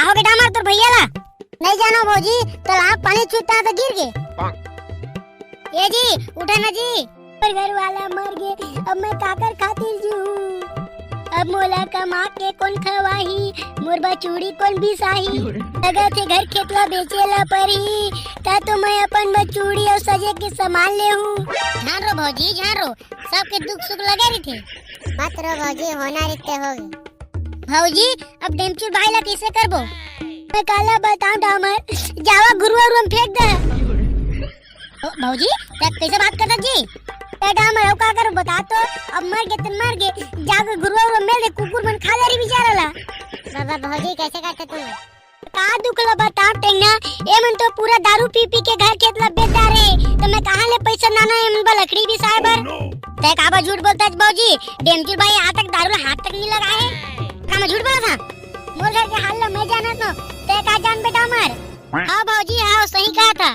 हो के डामर तोर भैया ला नहीं जानो भौजी तालाब पानी छूटा तो गिर गए। ये जी उठा ना जी, पर घर वाला मर गए अब मैं काकर खातिर जीऊं। अब मोला कमा के कौन खवाही, मुरबा चूड़ी कौन बिसाही। लगा थे घर खेतला बेचेला परी ता तो मैं अपन बचूड़ी और सजे के सामान ले हूँ। ध्यान रो भौजी ध्यान रो, सबके दुख सुख लगे रही थे। मत रो भौजी होना रिश्ते हो गए। भौजी अब डेमचूर भाई ला कैसे करबो? मैं काला बताऊं डामर जावा गुरुवार में फेंक दे। भौजी कैसे बात करता जी? डामर अब का करूं बता तो, अब मर गए तो मर गए, जाके गुरुवार में मेरे कुकुर मन खा ले रही बेचारा ला। बाबा भौजी कैसे करते तू? का दुख ला बता टेंगा, ए मन तो पूरा दारू पी पी के घर खेत ला बेचता रे, तो मैं कहां ले पैसा नाना ए मन लकड़ी भी साहब ते काबा झूठ बोलता है भौजी? डेमचूर भाई आज तक दारू ला हाथ तक नहीं लगा है, का मैं झूठ बोला था? मोर घर के हाल ला मैं जाना तो ते का जान बेटा मर। हां भौजी हां सही कहा था।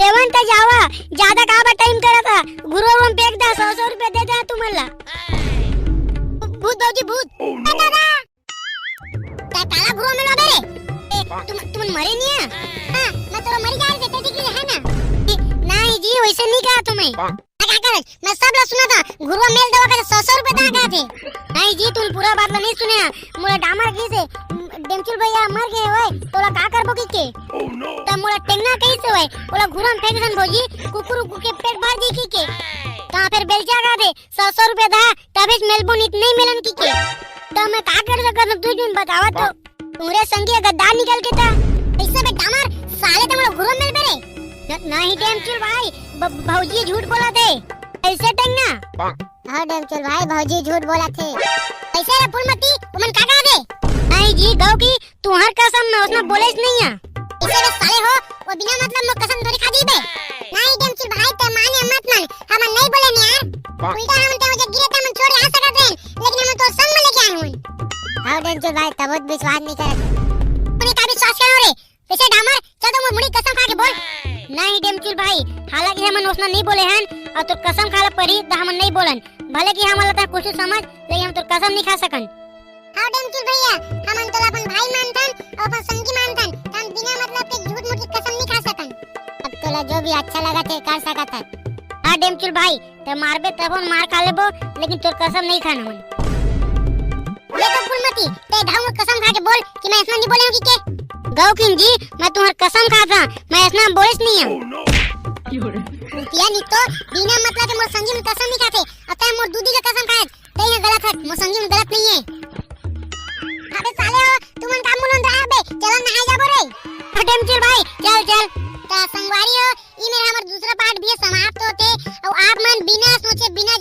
सेवन का जावा ज्यादा काबा टाइम करा था, गुरुवार में फेंक दा 100 रुपए दे दे तू मला। भूत भौजी भूत दादा ते काला गुरुवार में ला बेरे तुम मरे नहीं है? हां मैं तो मरी जा रही थी ठीक है ना? नहीं जी वैसे नहीं कहा तुम्हें, क्या कर मैं सब ला सुना था, गुरुवार मेल दवा का 100 रुपए दा कहा थे। नहीं जी तुम पूरा बात नहीं सुने, मोला डामर की से डेमचूर भैया मर गए होय तोला का करबो की के? त मोला टेंगना कैसे होय ओला घुरम फेंकसन भौजी, कुकुर के पेट भर दी की के कहां फिर बेलचा का दे 100 रुपए दा तबे मेलबो नहीं मिलन की के। त मैं का कर सकत तू दिन बतावा तो, पूरे संगी गद्दार निकल के था ऐसे में डामर साले तो मोला घुरम मिल बेरे। नहीं डेमचूर भाई भौजी झूठ बोला थे ऐसे टेंगना। हां डेमचूर भाई भौजी झूठ बोला थे ऐसे रे फुलमती तुमन का कहा दे? नहीं जी गाँव की तुम्हार कसम ना उसने बोले नहीं है इसे रे साले हो, वो बिना मतलब में कसम थोड़ी खा दी बे। नहीं डेमचूर भाई ते माने मत मान, हम नहीं बोले नहीं यार, उल्टा हम तो मुझे गिरे हम छोड़ आ सकते हैं, लेकिन हम तो संग में लेके आए हूं। हां डेमचूर भाई तब बहुत विश्वास नहीं करते, तूने का विश्वास करो रे कैसे डामर चल तो मुड़ी कसम खा के बोल। नहीं डेमचूर भाई हालांकि हम उसने नहीं बोले हैं और तो कसम खाला पड़ी तो हम नहीं बोलन, भले कि हम लगता कुछ समझ लेकिन हम तो कसम नहीं खा सकन। हां डेमचूर भैया हम तो अपन भाई मानतन और अपन संगी मानतन, हम बिना मतलब के झूठ मूठ की कसम नहीं खा सकन। अब तोला जो भी अच्छा लगा थे कर सकत है। हां डेमचूर भाई ते मारबे तब मार खा लेबो लेकिन तोर कसम नहीं खाना मन। ये तो फुलमती ते धाऊ कसम खा के बोल कि मैं ऐसा नहीं बोले हूं कि के? गौकिन जी मैं तुम्हार कसम खाता मैं ऐसा बोलेस नहीं हूं। या नहीं तो बिना मतलब के मोर संगी में कसम नहीं खाते, अतः मोर दूधी का कसम खाए ते ये गलत है, मोर संगी में गलत नहीं है। अबे साले हो तुमन काम बोलन रहा बे, चल नहाए जाबो रे। डेमचूर भाई चल चल ता संगवारी हो ई मेरा हमर दूसरा पार्ट भी समाप्त होते और आप मन बिना सोचे बिना